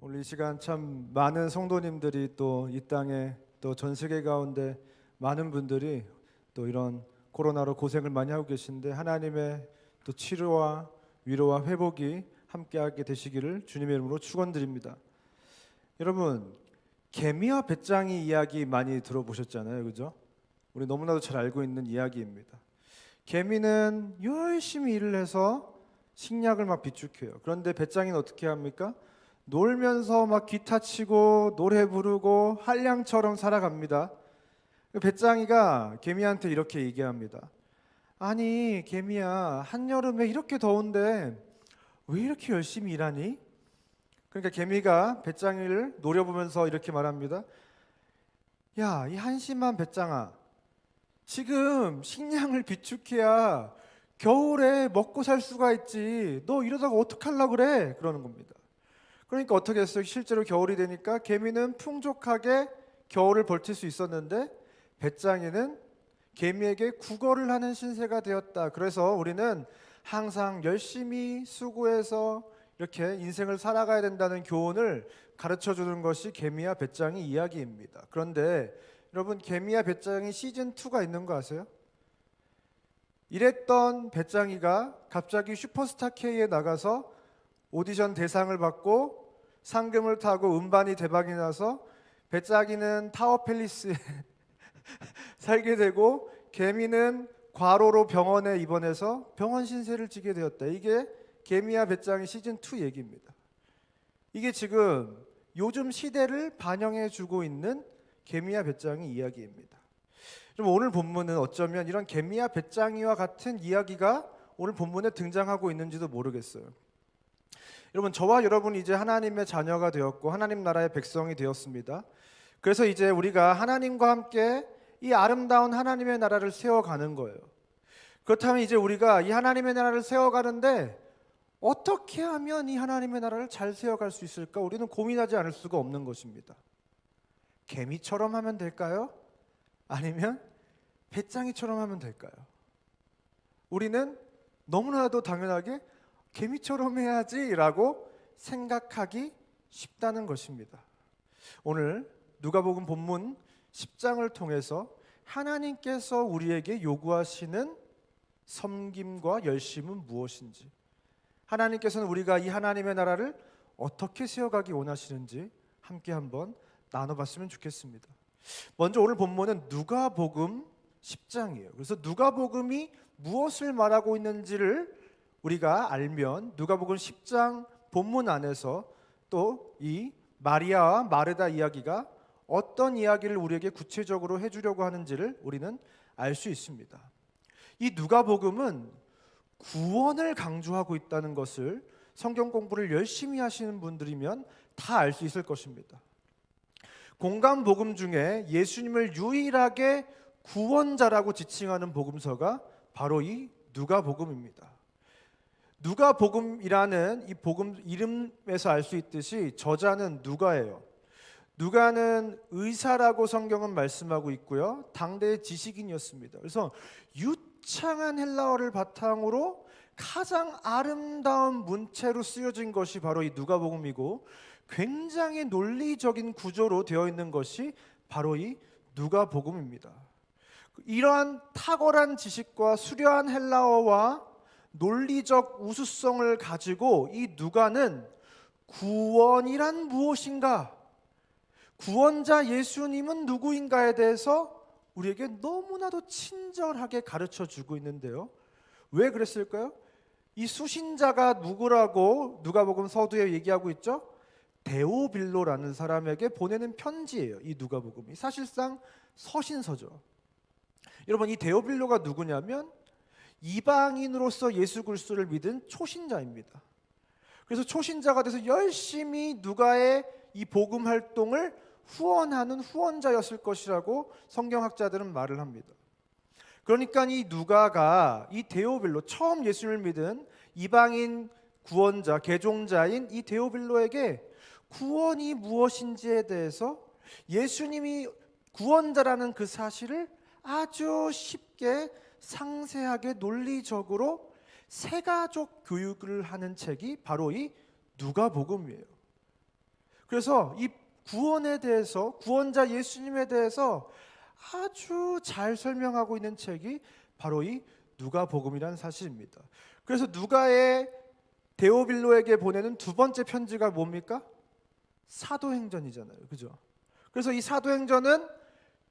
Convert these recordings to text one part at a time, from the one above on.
오늘 이 시간 참 많은 성도님들이 또 이 땅에 또 전 세계 가운데 많은 분들이 또 이런 코로나로 고생을 많이 하고 계신데 하나님의 또 치료와 위로와 회복이 함께하게 되시기를 주님의 이름으로 축원드립니다. 여러분, 개미와 배짱이 이야기 많이 들어보셨잖아요, 그죠? 우리 너무나도 잘 알고 있는 이야기입니다. 개미는 열심히 일을 해서 식량을 막 비축해요. 그런데 배짱이는 어떻게 합니까? 놀면서 막 기타 치고 노래 부르고 한량처럼 살아갑니다. 배짱이가 개미한테 이렇게 얘기합니다. 아니, 개미야, 한여름에 이렇게 더운데 왜 이렇게 열심히 일하니? 그러니까 개미가 배짱이를 노려보면서 이렇게 말합니다. 야, 이 한심한 배짱아, 지금 식량을 비축해야 겨울에 먹고 살 수가 있지. 너 이러다가 어떡하려고 그래? 그러는 겁니다. 그러니까 어떻게 했어요? 실제로 겨울이 되니까 개미는 풍족하게 겨울을 버틸 수 있었는데 배짱이는 개미에게 구걸을 하는 신세가 되었다. 그래서 우리는 항상 열심히 수고해서 이렇게 인생을 살아가야 된다는 교훈을 가르쳐 주는 것이 개미와 배짱이 이야기입니다. 그런데 여러분, 개미와 배짱이 시즌 2가 있는 거 아세요? 이랬던 배짱이가 갑자기 슈퍼스타 K에 나가서 오디션 대상을 받고 상금을 타고 음반이 대박이 나서 배짱이는 타워 팰리스에 살게 되고 개미는 과로로 병원에 입원해서 병원 신세를 지게 되었다. 이게 개미와 배짱이 시즌 2 얘기입니다. 이게 지금 요즘 시대를 반영해 주고 있는 개미와 배짱이 이야기입니다. 좀 오늘 본문은 어쩌면 이런 개미와 배짱이와 같은 이야기가 오늘 본문에 등장하고 있는지도 모르겠어요. 여러분, 저와 여러분이 이제 하나님의 자녀가 되었고 하나님 나라의 백성이 되었습니다. 그래서 이제 우리가 하나님과 함께 이 아름다운 하나님의 나라를 세워가는 거예요. 그렇다면 이제 우리가 이 하나님의 나라를 세워가는데 어떻게 하면 이 하나님의 나라를 잘 세워갈 수 있을까? 우리는 고민하지 않을 수가 없는 것입니다. 개미처럼 하면 될까요? 아니면 배짱이처럼 하면 될까요? 우리는 너무나도 당연하게 개미처럼 해야지라고 생각하기 쉽다는 것입니다. 오늘 누가복음 본문 10장을 통해서 하나님께서 우리에게 요구하시는 섬김과 열심은 무엇인지, 하나님께서는 우리가 이 하나님의 나라를 어떻게 세워가기 원하시는지 함께 한번 나눠봤으면 좋겠습니다. 먼저 오늘 본문은 누가복음 10장이에요. 그래서 누가복음이 무엇을 말하고 있는지를 우리가 알면 누가복음 10장 본문 안에서 또 이 마리아와 마르다 이야기가 어떤 이야기를 우리에게 구체적으로 해주려고 하는지를 우리는 알 수 있습니다. 이 누가복음은 구원을 강조하고 있다는 것을 성경 공부를 열심히 하시는 분들이면 다 알 수 있을 것입니다. 공간 복음 중에 예수님을 유일하게 구원자라고 지칭하는 복음서가 바로 이 누가복음입니다. 누가복음이라는 이 복음 이름에서 알 수 있듯이 저자는 누가예요. 누가는 의사라고 성경은 말씀하고 있고요. 당대의 지식인이었습니다. 그래서 유창한 헬라어를 바탕으로 가장 아름다운 문체로 쓰여진 것이 바로 이 누가복음이고 굉장히 논리적인 구조로 되어 있는 것이 바로 이 누가복음입니다. 이러한 탁월한 지식과 수려한 헬라어와 논리적 우수성을 가지고 이 누가는 구원이란 무엇인가, 구원자 예수님은 누구인가에 대해서 우리에게 너무나도 친절하게 가르쳐 주고 있는데요. 왜 그랬을까요? 이 수신자가 누구라고 누가복음 서두에 얘기하고 있죠? 데오빌로라는 사람에게 보내는 편지예요. 이 누가복음이 사실상 서신서죠. 여러분, 이 데오빌로가 누구냐면 이방인으로서 예수 그리스도를 믿은 초신자입니다. 그래서 초신자가 돼서 열심히 누가의 이 복음 활동을 후원하는 후원자였을 것이라고 성경학자들은 말을 합니다. 그러니까 이 누가가 이 데오빌로, 처음 예수를 믿은 이방인 구원자, 개종자인 이 데오빌로에게 구원이 무엇인지에 대해서 예수님이 구원자라는 그 사실을 아주 쉽게 상세하게 논리적으로 세가족 교육을 하는 책이 바로 이 누가복음이에요. 그래서 이 구원에 대해서, 구원자 예수님에 대해서 아주 잘 설명하고 있는 책이 바로 이 누가복음이라는 사실입니다. 그래서 누가의 데오빌로에게 보내는 두 번째 편지가 뭡니까? 사도행전이잖아요. 그죠? 그래서 이 사도행전은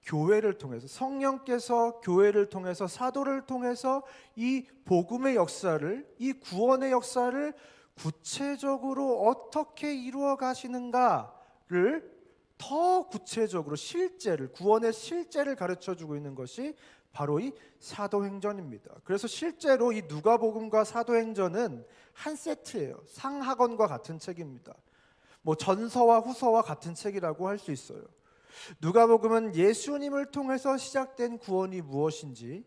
교회를 통해서, 성령께서 교회를 통해서, 사도를 통해서 이 복음의 역사를, 이 구원의 역사를 구체적으로 어떻게 이루어 가시는가를 더 구체적으로 실제를, 구원의 실제를 가르쳐 주고 있는 것이 바로 이 사도행전입니다. 그래서 실제로 이 누가복음과 사도행전은 한 세트예요. 상하권과 같은 책입니다. 뭐 전서와 후서와 같은 책이라고 할 수 있어요. 누가복음은 예수님을 통해서 시작된 구원이 무엇인지,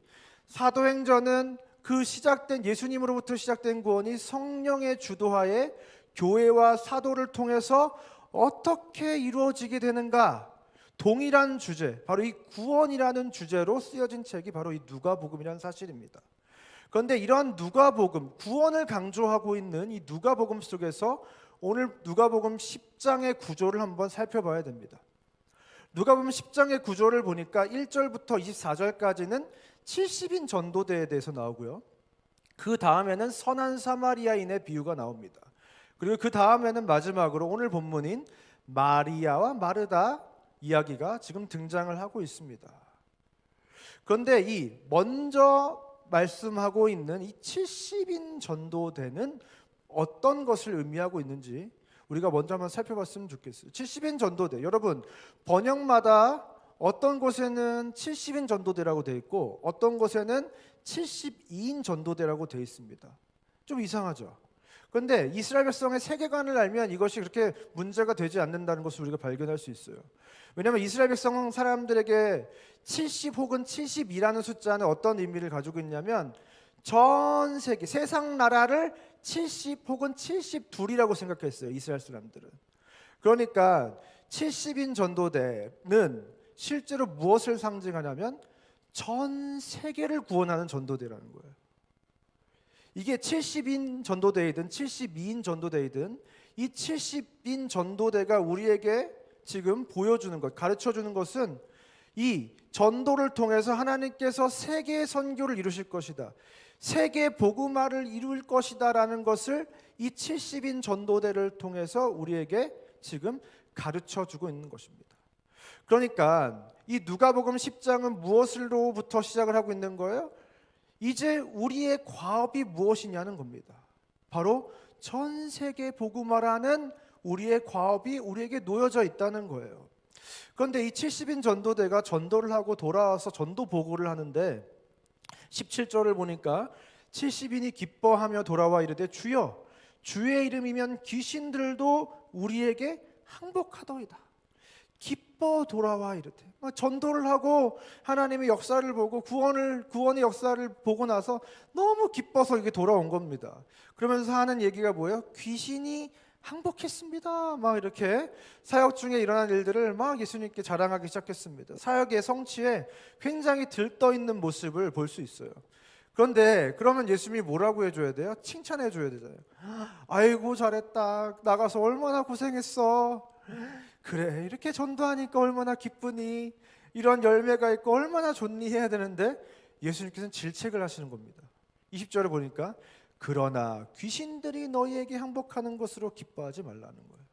사도행전은 그 시작된, 예수님으로부터 시작된 구원이 성령의 주도하에 교회와 사도를 통해서 어떻게 이루어지게 되는가, 동일한 주제, 바로 이 구원이라는 주제로 쓰여진 책이 바로 이 누가복음이라는 사실입니다. 그런데 이러한 누가복음, 구원을 강조하고 있는 이 누가복음 속에서 오늘 누가복음 10장의 구조를 한번 살펴봐야 됩니다. 누가복음 10장의 구조를 보니까 1절부터 24절까지는 70인 전도대에 대해서 나오고요. 그 다음에는 선한 사마리아인의 비유가 나옵니다. 그리고 그 다음에는 마지막으로 오늘 본문인 마리아와 마르다 이야기가 지금 등장을 하고 있습니다. 그런데 이 먼저 말씀하고 있는 이 70인 전도대는 어떤 것을 의미하고 있는지 우리가 먼저 한번 살펴봤으면 좋겠어요. 70인 전도대, 여러분 번역마다 어떤 곳에는 70인 전도대라고 되어 있고 어떤 곳에는 72인 전도대라고 되어 있습니다. 좀 이상하죠. 그런데 이스라엘 백성의 세계관을 알면 이것이 그렇게 문제가 되지 않는다는 것을 우리가 발견할 수 있어요. 왜냐하면 이스라엘 백성 사람들에게 70 혹은 72라는 숫자는 어떤 의미를 가지고 있냐면 전 세계, 세상 나라를 70 혹은 72이라고 생각했어요. 이스라엘 사람들은. 그러니까 70인 전도대는 실제로 무엇을 상징하냐면 전 세계를 구원하는 전도대라는 거예요. 이게 70인 전도대이든 72인 전도대이든 이 70인 전도대가 우리에게 지금 보여주는 것, 가르쳐주는 것은 이 전도를 통해서 하나님께서 세계 선교를 이루실 것이다, 세계 복음화를 이룰 것이다 라는 것을 이 70인 전도대를 통해서 우리에게 지금 가르쳐주고 있는 것입니다. 그러니까 이 누가복음 10장은 무엇으로부터 시작을 하고 있는 거예요? 이제 우리의 과업이 무엇이냐는 겁니다. 바로 전 세계 복음화라는 우리의 과업이 우리에게 놓여져 있다는 거예요. 그런데 이 70인 전도대가 전도를 하고 돌아와서 전도 보고를 하는데 17절을 보니까 70인이 기뻐하며 돌아와 이르되 주여 주의 이름이면 귀신들도 우리에게 항복하더이다. 기뻐 돌아와 이르되, 전도를 하고 하나님의 역사를 보고 구원의 역사를 보고 나서 너무 기뻐서 이게 돌아온 겁니다. 그러면서 하는 얘기가 뭐예요? 귀신이 항복했습니다. 막 이렇게 사역 중에 일어난 일들을 막 예수님께 자랑하기 시작했습니다. 사역의 성취에 굉장히 들떠 있는 모습을 볼 수 있어요. 그런데 그러면 예수님이 뭐라고 해줘야 돼요? 칭찬해 줘야 되잖아요. 아이고 잘했다. 나가서 얼마나 고생했어. 그래 이렇게 전도하니까 얼마나 기쁘니, 이런 열매가 있고 얼마나 좋니 해야 되는데 예수님께서는 질책을 하시는 겁니다. 20절에 보니까 그러나 귀신들이 너희에게 항복하는 것으로 기뻐하지 말라는 거예요.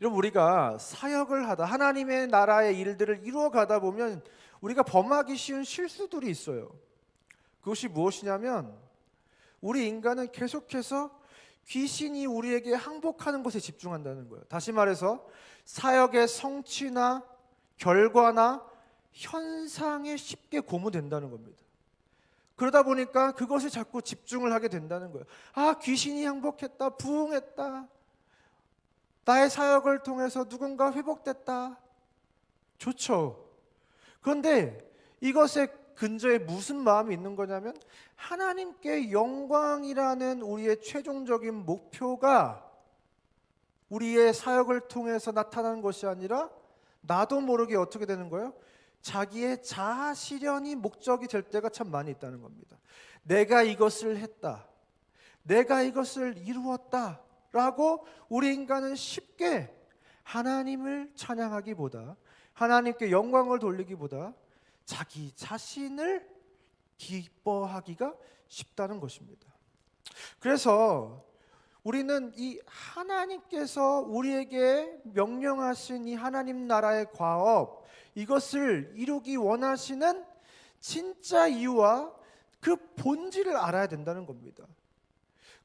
여러분 우리가 사역을 하다 하나님의 나라의 일들을 이루어 가다 보면 우리가 범하기 쉬운 실수들이 있어요. 그것이 무엇이냐면 우리 인간은 계속해서 귀신이 우리에게 항복하는 것에 집중한다는 거예요. 다시 말해서 사역의 성취나 결과나 현상에 쉽게 고무된다는 겁니다. 그러다 보니까 그것에 자꾸 집중을 하게 된다는 거예요. 아, 귀신이 항복했다, 부흥했다, 나의 사역을 통해서 누군가 회복됐다. 좋죠. 그런데 이것에 근저에 무슨 마음이 있는 거냐면 하나님께 영광이라는 우리의 최종적인 목표가 우리의 사역을 통해서 나타나는 것이 아니라 나도 모르게 어떻게 되는 거예요? 자기의 자아 실현이 목적이 될 때가 참 많이 있다는 겁니다. 내가 이것을 했다, 내가 이것을 이루었다 라고 우리 인간은 쉽게 하나님을 찬양하기보다, 하나님께 영광을 돌리기보다 자기 자신을 기뻐하기가 쉽다는 것입니다. 그래서 우리는 이 하나님께서 우리에게 명령하신 이 하나님 나라의 과업, 이것을 이루기 원하시는 진짜 이유와 그 본질을 알아야 된다는 겁니다.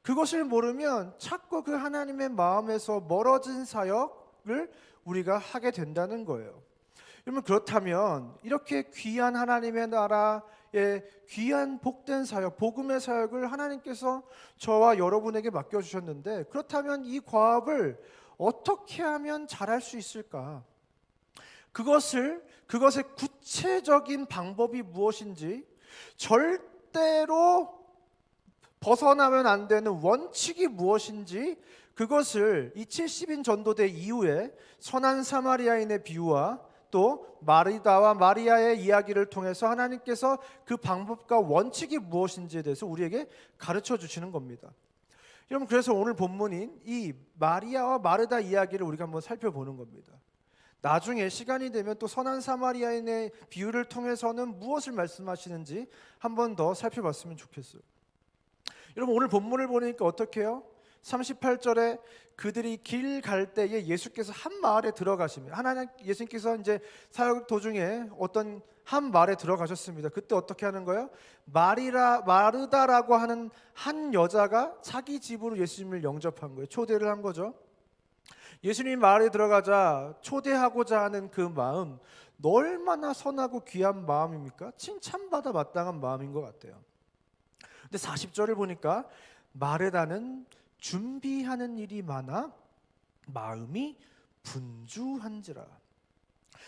그것을 모르면 자꾸 그 하나님의 마음에서 멀어진 사역을 우리가 하게 된다는 거예요. 여러분, 그렇다면 이렇게 귀한 하나님의 나라의 귀한 복된 사역, 복음의 사역을 하나님께서 저와 여러분에게 맡겨주셨는데, 그렇다면 이 과업을 어떻게 하면 잘할 수 있을까? 그것의 구체적인 방법이 무엇인지, 절대로 벗어나면 안 되는 원칙이 무엇인지, 그것을 이 70인 전도대 이후에 선한 사마리아인의 비유와 또 마르다와 마리아의 이야기를 통해서 하나님께서 그 방법과 원칙이 무엇인지에 대해서 우리에게 가르쳐 주시는 겁니다. 여러분, 그래서 오늘 본문인 이 마리아와 마르다 이야기를 우리가 한번 살펴보는 겁니다. 나중에 시간이 되면 또 선한 사마리아인의 비유를 통해서는 무엇을 말씀하시는지 한 번 더 살펴봤으면 좋겠어요. 여러분, 오늘 본문을 보니까 어떻게 해요? 38절에 그들이 길 갈 때에 예수께서 한 마을에 들어가시면, 예수님께서 이제 사역 도중에 어떤 한 마을에 들어가셨습니다. 그때 어떻게 하는 거예요? 마르다라고 하는 한 여자가 자기 집으로 예수님을 영접한 거예요. 초대를 한 거죠. 예수님 마을에 들어가자 초대하고자 하는 그 마음, 얼마나 선하고 귀한 마음입니까? 칭찬받아 마땅한 마음인 것 같아요. 근데 40절을 보니까 마르다는 준비하는 일이 많아 마음이 분주한지라.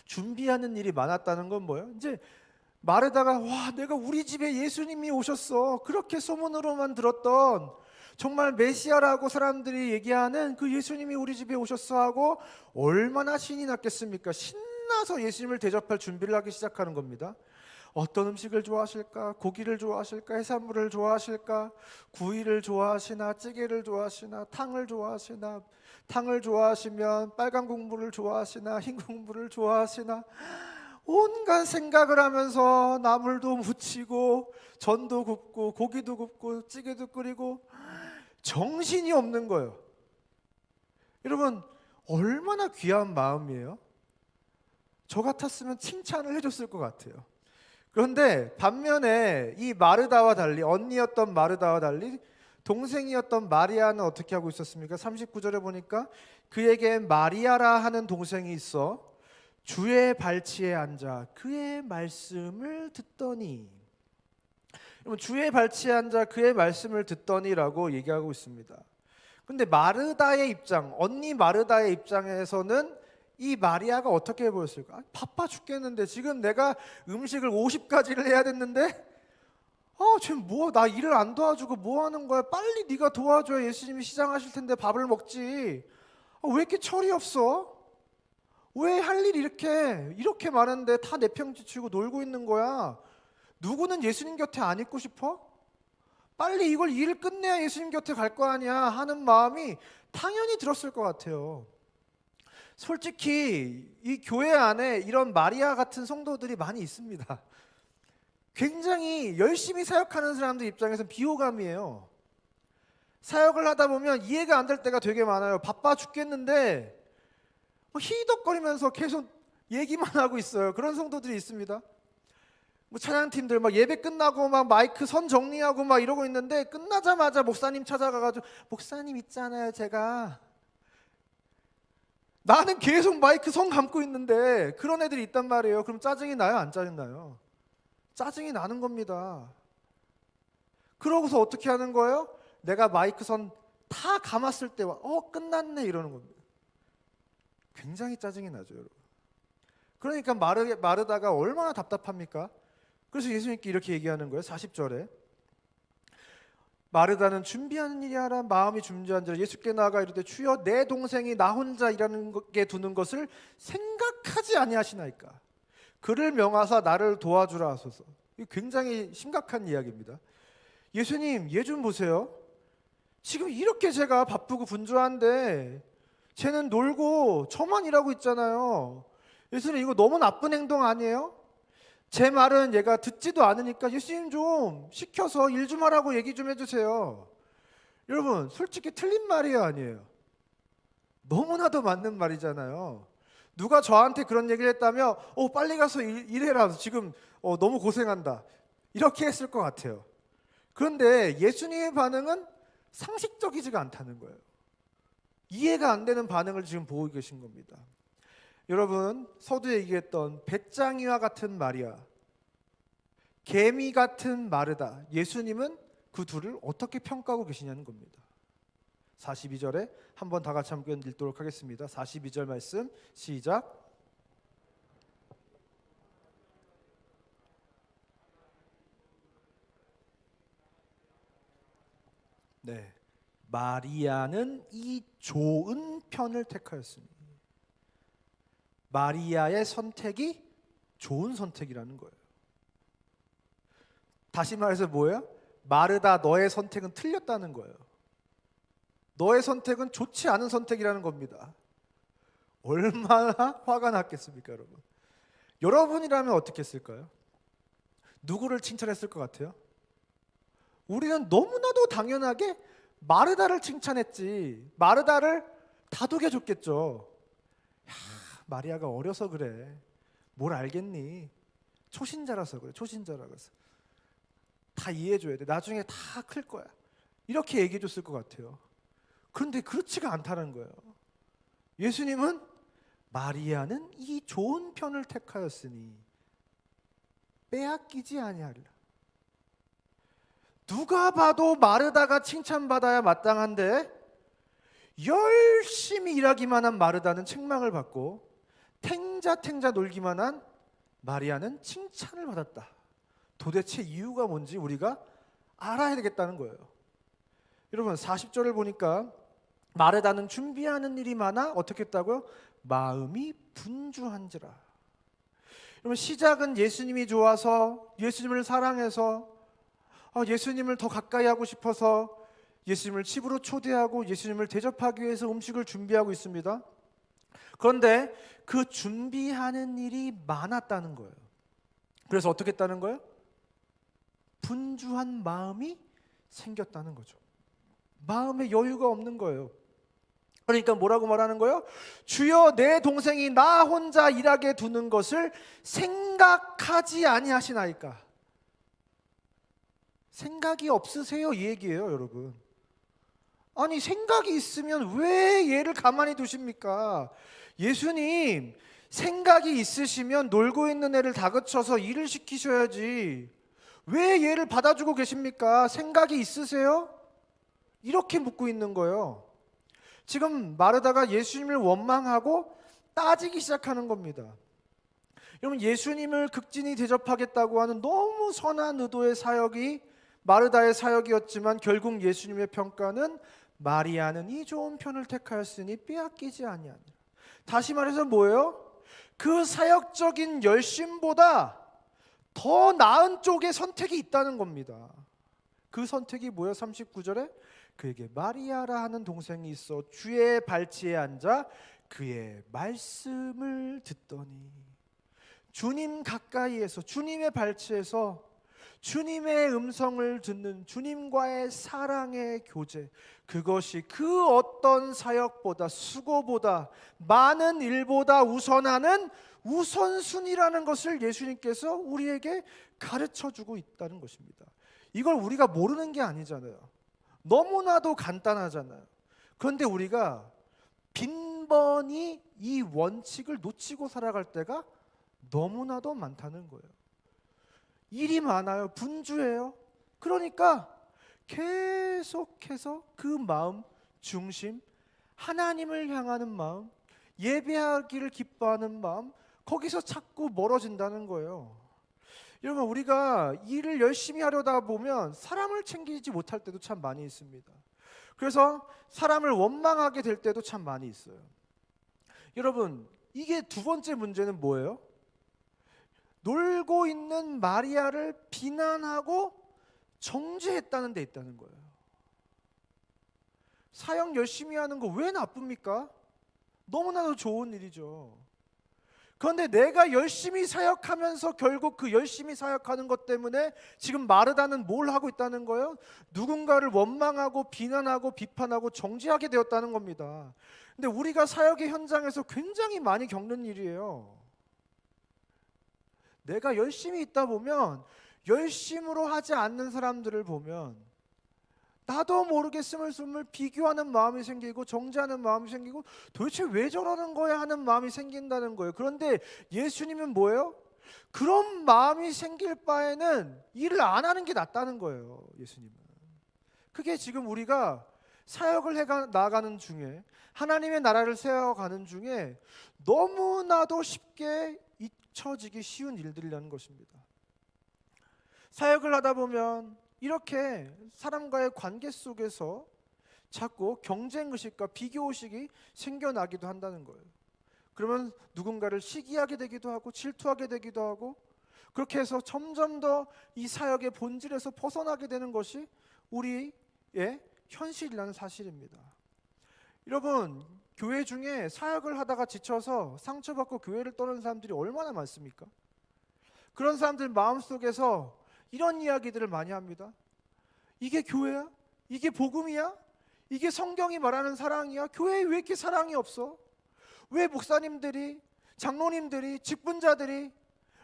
준비하는 일이 많았다는 건 뭐예요? 이제 마르다가, 와, 내가 우리 집에 예수님이 오셨어, 그렇게 소문으로만 들었던 정말 메시아라고 사람들이 얘기하는 그 예수님이 우리 집에 오셨어 하고 얼마나 신이 났겠습니까? 신나서 예수님을 대접할 준비를 하기 시작하는 겁니다. 어떤 음식을 좋아하실까? 고기를 좋아하실까? 해산물을 좋아하실까? 구이를 좋아하시나? 찌개를 좋아하시나? 탕을 좋아하시나? 탕을 좋아하시면 빨간 국물을 좋아하시나? 흰 국물을 좋아하시나? 온갖 생각을 하면서 나물도 무치고 전도 굽고 고기도 굽고 찌개도 끓이고 정신이 없는 거예요. 여러분, 얼마나 귀한 마음이에요? 저 같았으면 칭찬을 해줬을 것 같아요. 그런데 반면에 이 마르다와 달리, 언니였던 마르다와 달리 동생이었던 마리아는 어떻게 하고 있었습니까? 39절에 보니까 그에게 마리아라 하는 동생이 있어 주의 발치에 앉아 그의 말씀을 듣더니. 여러분, 주의 발치에 앉아 그의 말씀을 듣더니라고 얘기하고 있습니다. 근데 마르다의 입장, 언니 마르다의 입장에서는 이 마리아가 어떻게 보였을까? 바빠 죽겠는데 지금 내가 음식을 50가지를 해야 됐는데 쟤 뭐 나 일을 안 도와주고 뭐 하는 거야? 빨리 네가 도와줘야 예수님이 시장하실 텐데 밥을 먹지. 왜 이렇게 철이 없어? 왜 할 일이 이렇게 많은데 다 내평지치고 놀고 있는 거야? 누구는 예수님 곁에 안 있고 싶어? 빨리 이걸 일을 끝내야 예수님 곁에 갈 거 아니야 하는 마음이 당연히 들었을 것 같아요. 솔직히 이 교회 안에 이런 마리아 같은 성도들이 많이 있습니다. 굉장히 열심히 사역하는 사람들 입장에서는 비호감이에요. 사역을 하다 보면 이해가 안 될 때가 되게 많아요. 바빠 죽겠는데 히덕거리면서 계속 얘기만 하고 있어요. 그런 성도들이 있습니다. 찬양팀들 막 예배 끝나고 막 마이크 선 정리하고 막 이러고 있는데 끝나자마자 목사님 찾아가가지고, 목사님 있잖아요, 제가 나는 계속 마이크 선 감고 있는데 그런 애들이 있단 말이에요. 그럼 짜증이 나요? 안 짜증나요? 짜증이 나는 겁니다. 그러고서 어떻게 하는 거예요? 내가 마이크 선 다 감았을 때 끝났네 이러는 겁니다. 굉장히 짜증이 나죠, 여러분. 그러니까 마르다가 얼마나 답답합니까? 그래서 예수님께 이렇게 얘기하는 거예요. 40절에 마르다는 준비하는 일이 하라 마음이 준비한 자라 예수께 나아가 이르되 주여 내 동생이 나 혼자 일하는 게 두는 것을 생각하지 아니하시나이까. 그를 명하사 나를 도와주라 하소서. 이거 굉장히 심각한 이야기입니다. 예수님, 얘 좀 보세요. 지금 이렇게 제가 바쁘고 분주한데 쟤는 놀고 저만 일하고 있잖아요. 예수님, 이거 너무 나쁜 행동 아니에요? 제 말은 얘가 듣지도 않으니까 예수님 좀 시켜서 일 좀 하라고 얘기 좀 해주세요. 여러분, 솔직히 틀린 말이에요, 아니에요? 너무나도 맞는 말이잖아요. 누가 저한테 그런 얘기를 했다면 빨리 가서 일해라. 지금 너무 고생한다. 이렇게 했을 것 같아요. 그런데 예수님의 반응은 상식적이지가 않다는 거예요. 이해가 안 되는 반응을 지금 보고 계신 겁니다. 여러분, 서두에 얘기했던 배짱이와 같은 마리아, 개미 같은 마르다, 예수님은 그 둘을 어떻게 평가하고 계시냐는 겁니다. 42절에 한번 다 같이 함께 읽도록 하겠습니다. 42절 말씀 시작. 네, 마리아는 이 좋은 편을 택하였습니다. 마리아의 선택이 좋은 선택이라는 거예요. 다시 말해서 뭐예요? 마르다, 너의 선택은 틀렸다는 거예요. 너의 선택은 좋지 않은 선택이라는 겁니다. 얼마나 화가 났겠습니까, 여러분? 여러분이라면 어떻게 했을까요? 누구를 칭찬했을 것 같아요? 우리는 너무나도 당연하게 마르다를 칭찬했지, 마르다를 다독여줬겠죠. 야, 마리아가 어려서 그래. 뭘 알겠니? 초신자라서 그래. 초신자라서. 다 이해해줘야 돼. 나중에 다 클 거야. 이렇게 얘기해줬을 것 같아요. 그런데 그렇지가 않다는 거예요. 예수님은 마리아는 이 좋은 편을 택하였으니 빼앗기지 아니하리라. 누가 봐도 마르다가 칭찬받아야 마땅한데 열심히 일하기만 한 마르다는 책망을 받고 탱자탱자 놀기만 한 마리아는 칭찬을 받았다. 도대체 이유가 뭔지 우리가 알아야 되겠다는 거예요. 여러분, 40절을 보니까 마르다는 준비하는 일이 많아 어떻게 했다고요? 마음이 분주한지라. 여러분, 시작은 예수님이 좋아서, 예수님을 사랑해서, 예수님을 더 가까이 하고 싶어서 예수님을 집으로 초대하고 예수님을 대접하기 위해서 음식을 준비하고 있습니다. 그런데 그 준비하는 일이 많았다는 거예요. 그래서 어떻게 했다는 거예요? 분주한 마음이 생겼다는 거죠. 마음에 여유가 없는 거예요. 그러니까 뭐라고 말하는 거예요? 주여, 내 동생이 나 혼자 일하게 두는 것을 생각하지 아니하시나이까. 생각이 없으세요? 이 얘기예요, 여러분. 아니, 생각이 있으면 왜 얘를 가만히 두십니까? 예수님, 생각이 있으시면 놀고 있는 애를 다그쳐서 일을 시키셔야지. 왜 얘를 받아주고 계십니까? 생각이 있으세요? 이렇게 묻고 있는 거예요. 지금 마르다가 예수님을 원망하고 따지기 시작하는 겁니다. 여러분, 예수님을 극진히 대접하겠다고 하는 너무 선한 의도의 사역이 마르다의 사역이었지만 결국 예수님의 평가는 마리아는 이 좋은 편을 택하였으니 빼앗기지 아니하니라. 다시 말해서 뭐예요? 그 사역적인 열심보다 더 나은 쪽의 선택이 있다는 겁니다. 그 선택이 뭐예요? 39절에 그에게 마리아라 하는 동생이 있어 주의 발치에 앉아 그의 말씀을 듣더니. 주님 가까이에서, 주님의 발치에서 주님의 음성을 듣는 주님과의 사랑의 교제, 그것이 그 어떤 사역보다, 수고보다, 많은 일보다 우선하는 우선순위라는 것을 예수님께서 우리에게 가르쳐주고 있다는 것입니다. 이걸 우리가 모르는 게 아니잖아요. 너무나도 간단하잖아요. 그런데 우리가 빈번히 이 원칙을 놓치고 살아갈 때가 너무나도 많다는 거예요. 일이 많아요. 분주해요. 그러니까 계속해서 그 마음 중심, 하나님을 향하는 마음, 예배하기를 기뻐하는 마음, 거기서 자꾸 멀어진다는 거예요. 여러분, 우리가 일을 열심히 하려다 보면 사람을 챙기지 못할 때도 참 많이 있습니다. 그래서 사람을 원망하게 될 때도 참 많이 있어요. 여러분, 이게 두 번째 문제는 뭐예요? 놀고 있는 마리아를 비난하고 정죄했다는 데 있다는 거예요. 사역 열심히 하는 거 왜 나쁩니까? 너무나도 좋은 일이죠. 그런데 내가 열심히 사역하면서 결국 그 열심히 사역하는 것 때문에 지금 마르다는 뭘 하고 있다는 거예요? 누군가를 원망하고 비난하고 비판하고 정죄하게 되었다는 겁니다. 근데 우리가 사역의 현장에서 굉장히 많이 겪는 일이에요. 내가 열심히 있다 보면 열심으로 하지 않는 사람들을 보면 나도 모르게 스물스물 비교하는 마음이 생기고 정죄하는 마음이 생기고 도대체 왜 저러는 거야 하는 마음이 생긴다는 거예요. 그런데 예수님은 뭐예요? 그런 마음이 생길 바에는 일을 안 하는 게 낫다는 거예요. 예수님은. 그게 지금 우리가 사역을 나가는 중에 하나님의 나라를 세워가는 중에 너무나도 쉽게 잊혀지기 쉬운 일들이라는 것입니다. 사역을 하다 보면 이렇게 사람과의 관계 속에서 자꾸 경쟁의식과 비교의식이 생겨나기도 한다는 거예요. 그러면 누군가를 시기하게 되기도 하고 질투하게 되기도 하고 그렇게 해서 점점 더 이 사역의 본질에서 벗어나게 되는 것이 우리의 현실이라는 사실입니다. 여러분, 교회 중에 사역을 하다가 지쳐서 상처받고 교회를 떠나는 사람들이 얼마나 많습니까? 그런 사람들 마음속에서 이런 이야기들을 많이 합니다. 이게 교회야? 이게 복음이야? 이게 성경이 말하는 사랑이야? 교회에 왜 이렇게 사랑이 없어? 왜 목사님들이, 장로님들이, 직분자들이,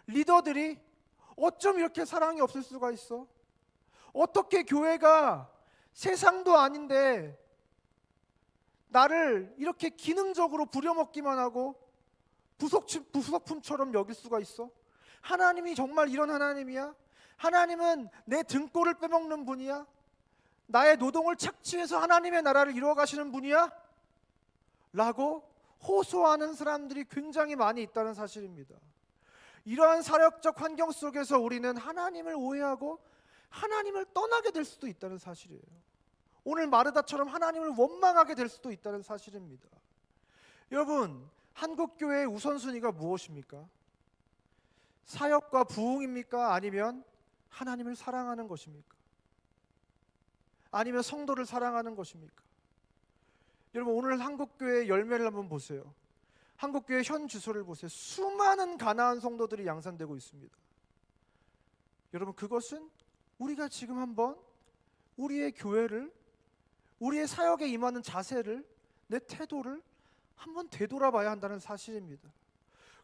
리더들이 어쩜 이렇게 사랑이 없을 수가 있어? 어떻게 교회가 세상도 아닌데 나를 이렇게 기능적으로 부려먹기만 하고 부속품처럼 여길 수가 있어? 하나님이 정말 이런 하나님이야? 하나님은 내 등골을 빼먹는 분이야? 나의 노동을 착취해서 하나님의 나라를 이루어 가시는 분이야? 라고 호소하는 사람들이 굉장히 많이 있다는 사실입니다. 이러한 사역적 환경 속에서 우리는 하나님을 오해하고 하나님을 떠나게 될 수도 있다는 사실이에요. 오늘 마르다처럼 하나님을 원망하게 될 수도 있다는 사실입니다. 여러분, 한국교회의 우선순위가 무엇입니까? 사역과 부흥입니까? 아니면 하나님을 사랑하는 것입니까? 아니면 성도를 사랑하는 것입니까? 여러분, 오늘 한국교회의 열매를 한번 보세요. 한국교회 현 주소를 보세요. 수많은 가나안 성도들이 양산되고 있습니다. 여러분, 그것은 우리가 지금 한번 우리의 교회를, 우리의 사역에 임하는 자세를, 내 태도를 한번 되돌아봐야 한다는 사실입니다.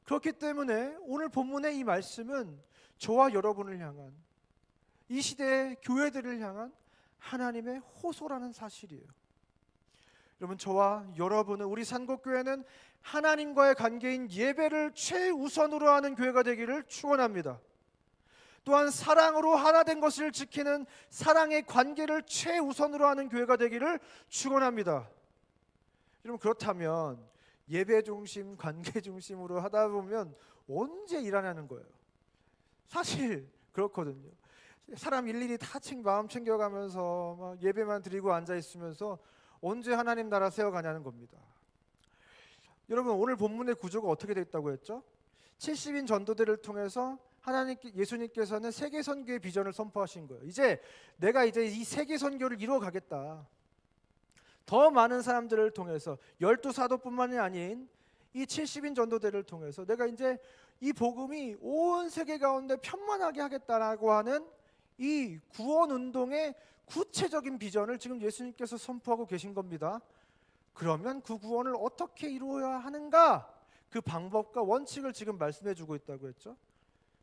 그렇기 때문에 오늘 본문의 이 말씀은 저와 여러분을 향한, 이 시대의 교회들을 향한 하나님의 호소라는 사실이에요. 여러분, 저와 여러분은, 우리 산곡교회는 하나님과의 관계인 예배를 최우선으로 하는 교회가 되기를 축원합니다. 또한 사랑으로 하나 된 것을 지키는 사랑의 관계를 최우선으로 하는 교회가 되기를 축원합니다. 여러분, 그렇다면 예배 중심, 관계 중심으로 하다 보면 언제 일하냐는 거예요. 사실 그렇거든요. 사람 일일이 다 마음 챙겨가면서 막 예배만 드리고 앉아 있으면서 언제 하나님 나라 세워가냐는 겁니다. 여러분, 오늘 본문의 구조가 어떻게 되어 있다고 했죠? 70인 전도대를 통해서 예수님께서는 세계 선교의 비전을 선포하신 거예요. 내가 이 세계 선교를 이루어 가겠다. 더 많은 사람들을 통해서 12사도뿐만이 아닌 이 70인 전도대를 통해서 내가 이제 이 복음이 온 세계 가운데 편만하게 하겠다라고 하는 이 구원 운동의 구체적인 비전을 지금 예수님께서 선포하고 계신 겁니다. 그러면 그 구원을 어떻게 이루어야 하는가? 그 방법과 원칙을 지금 말씀해 주고 있다고 했죠.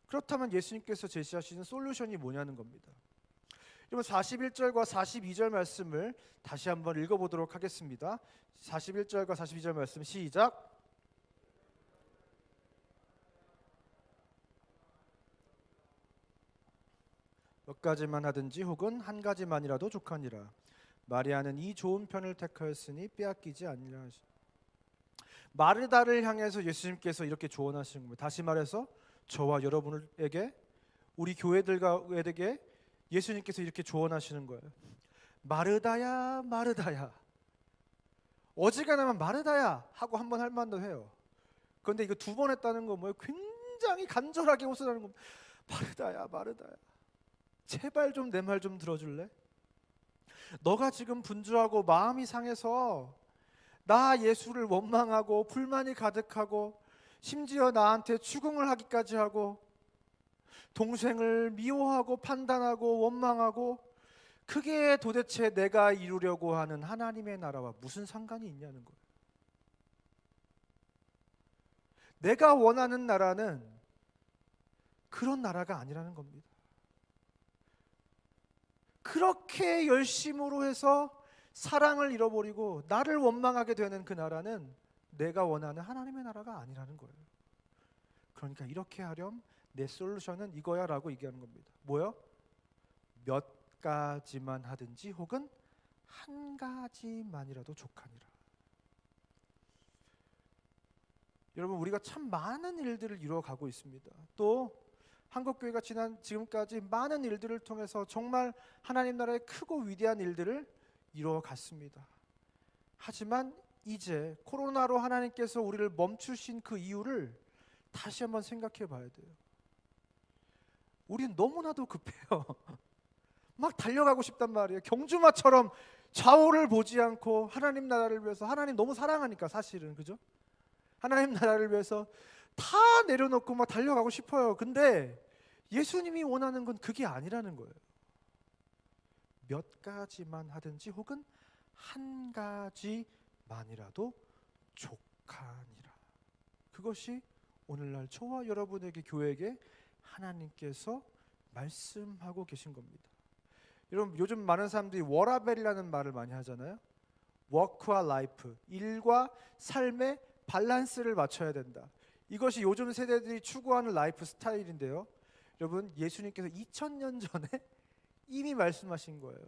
그렇다면 예수님께서 제시하시는 솔루션이 뭐냐는 겁니다. 여러분, 41절과 42절 말씀을 다시 한번 읽어보도록 하겠습니다. 41절과 42절 말씀 시작. 몇 가지만 하든지 혹은 한 가지만이라도 족하니라. 마리아는 이 좋은 편을 택하였으니 빼앗기지 아니라. 마르다를 향해서 예수님께서 이렇게 조언하시는 겁니다. 다시 말해서 저와 여러분에게, 우리 교회들에게 예수님께서 이렇게 조언하시는 거예요. 마르다야, 마르다야. 어지간하면 마르다야 하고 한 번 할 만도 해요. 그런데 이거 두 번 했다는 건 뭐예요? 굉장히 간절하게 호소하는 겁니다. 마르다야, 마르다야. 제발 좀 내 말 좀 들어줄래? 너가 지금 분주하고 마음이 상해서 나 예수를 원망하고 불만이 가득하고 심지어 나한테 추궁을 하기까지 하고 동생을 미워하고 판단하고 원망하고 그게 도대체 내가 이루려고 하는 하나님의 나라와 무슨 상관이 있냐는 거예요. 내가 원하는 나라는 그런 나라가 아니라는 겁니다. 그렇게 열심으로 해서 사랑을 잃어버리고 나를 원망하게 되는 그 나라는 내가 원하는 하나님의 나라가 아니라는 거예요. 그러니까 이렇게 하렴 내 솔루션은 이거야 라고 얘기하는 겁니다. 뭐요? 몇 가지만 하든지 혹은 한 가지만이라도 족하니라. 여러분, 우리가 참 많은 일들을 이루어가고 있습니다. 또 한국교회가 지금까지 많은 일들을 통해서 정말 하나님 나라의 크고 위대한 일들을 이루어갔습니다. 하지만 이제 코로나로 하나님께서 우리를 멈추신 그 이유를 다시 한번 생각해 봐야 돼요. 우린 너무나도 급해요. 막 달려가고 싶단 말이에요. 경주마처럼 좌우를 보지 않고 하나님 나라를 위해서, 하나님 너무 사랑하니까 사실은, 그죠? 하나님 나라를 위해서 다 내려놓고 막 달려가고 싶어요. 근데 예수님이 원하는 건 그게 아니라는 거예요. 몇 가지만 하든지 혹은 한 가지만이라도 족하니라. 그것이 오늘날 저와 여러분에게, 교회에게 하나님께서 말씀하고 계신 겁니다. 여러분, 요즘 많은 사람들이 워라벨이라는 말을 많이 하잖아요. 워크와 라이프, 일과 삶의 밸런스를 맞춰야 된다. 이것이 요즘 세대들이 추구하는 라이프 스타일인데요. 여러분, 예수님께서 2000년 전에 이미 말씀하신 거예요.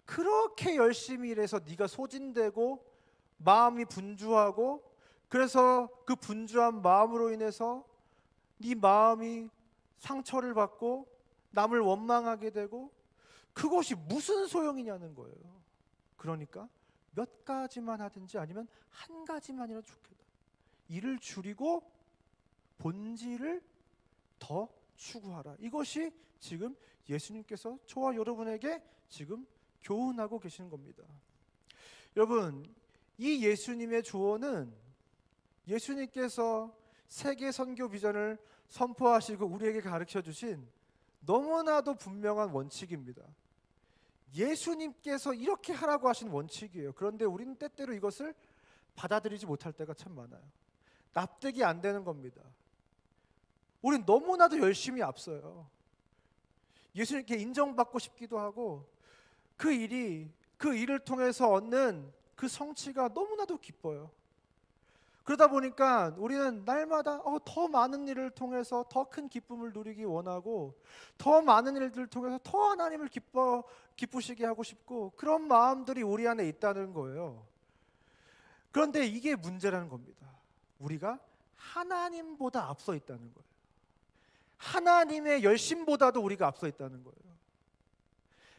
그렇게 열심히 일해서 네가 소진되고 마음이 분주하고, 그래서 그 분주한 마음으로 인해서 네 마음이 상처를 받고 남을 원망하게 되고, 그것이 무슨 소용이냐는 거예요. 그러니까 몇 가지만 하든지 아니면 한 가지만이라도 좋겠다. 일을 줄이고 본질을 더 추구하라. 이것이 지금 예수님께서 저와 여러분에게 지금 교훈하고 계시는 겁니다. 여러분, 이 예수님의 조언은 예수님께서 세계 선교 비전을 선포하시고 우리에게 가르쳐 주신 너무나도 분명한 원칙입니다. 예수님께서 이렇게 하라고 하신 원칙이에요. 그런데 우리는 때때로 이것을 받아들이지 못할 때가 참 많아요. 납득이 안 되는 겁니다. 우린 너무나도 열심히 앞서요. 예수님께 인정받고 싶기도 하고, 그 일을 통해서 얻는 그 성취가 너무나도 기뻐요. 그러다 보니까 우리는 날마다 더 많은 일을 통해서 더 큰 기쁨을 누리기 원하고, 더 많은 일들을 통해서 더 하나님을 기쁘시게 하고 싶고, 그런 마음들이 우리 안에 있다는 거예요. 그런데 이게 문제라는 겁니다. 우리가 하나님보다 앞서 있다는 거예요. 하나님의 열심보다도 우리가 앞서 있다는 거예요.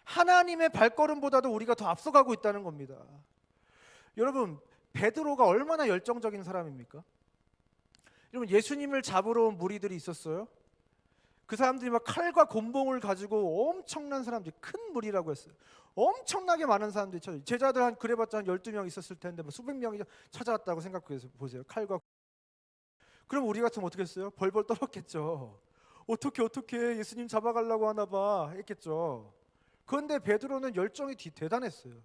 하나님의 발걸음보다도 우리가 더 앞서가고 있다는 겁니다. 여러분, 베드로가 얼마나 열정적인 사람입니까? 여러분, 예수님을 잡으러 온 무리들이 있었어요. 그 사람들이 막 칼과 곤봉을 가지고 엄청난 사람들이, 큰 무리라고 했어요. 엄청나게 많은 사람들이 찾아요. 제자들 한 그래봤자 한 12명 있었을 텐데 뭐 수백 명이 찾아왔다고 생각해 보세요. 칼과. 그럼 우리 같으면 어떻게 했어요? 벌벌 떨었겠죠. 어떻게 예수님 잡아가려고 하나 봐 했겠죠. 그런데 베드로는 열정이 대단했어요.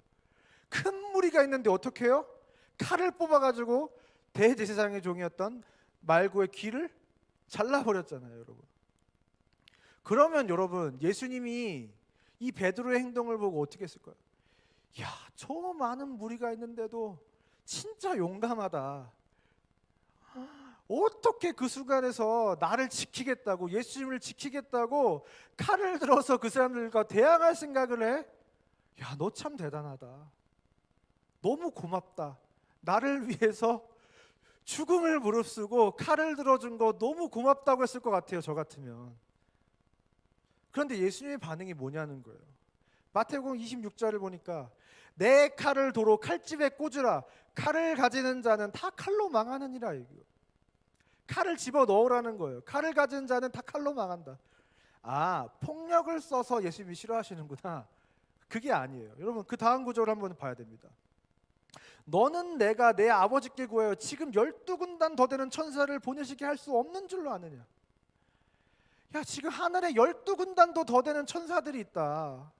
큰 무리가 있는데 어떻게 해요? 칼을 뽑아가지고 대제사장의 종이었던 말고의 귀를 잘라버렸잖아요, 여러분. 그러면 여러분, 예수님이 이 베드로의 행동을 보고 어떻게 했을까요? 야, 저 많은 무리가 있는데도 진짜 용감하다. 어떻게 그 순간에서 나를 지키겠다고, 예수님을 지키겠다고 칼을 들어서 그 사람들과 대항할 생각을 해? 야, 너 참 대단하다. 너무 고맙다. 나를 위해서 죽음을 무릅쓰고 칼을 들어준 거 너무 고맙다고 했을 것 같아요, 저 같으면. 그런데 예수님의 반응이 뭐냐는 거예요. 마태복음 26절을 보니까 내 칼을 도로 칼집에 꽂으라. 칼을 가지는 자는 다 칼로 망하느니라. 이거. 칼을 집어 넣으라는 거예요. 칼을 가진 자는 다 칼로 망한다. 아, 폭력을 써서 예수님이 싫어하시는구나. 그게 아니에요. 여러분 그 다음 구절을 한번 봐야 됩니다. 너는 내가 내 아버지께 구하여 지금 12군단 더 되는 천사를 보내시게 할 수 없는 줄로 아느냐. 야, 지금 하늘에 12군단도 더 되는 천사들이 있다.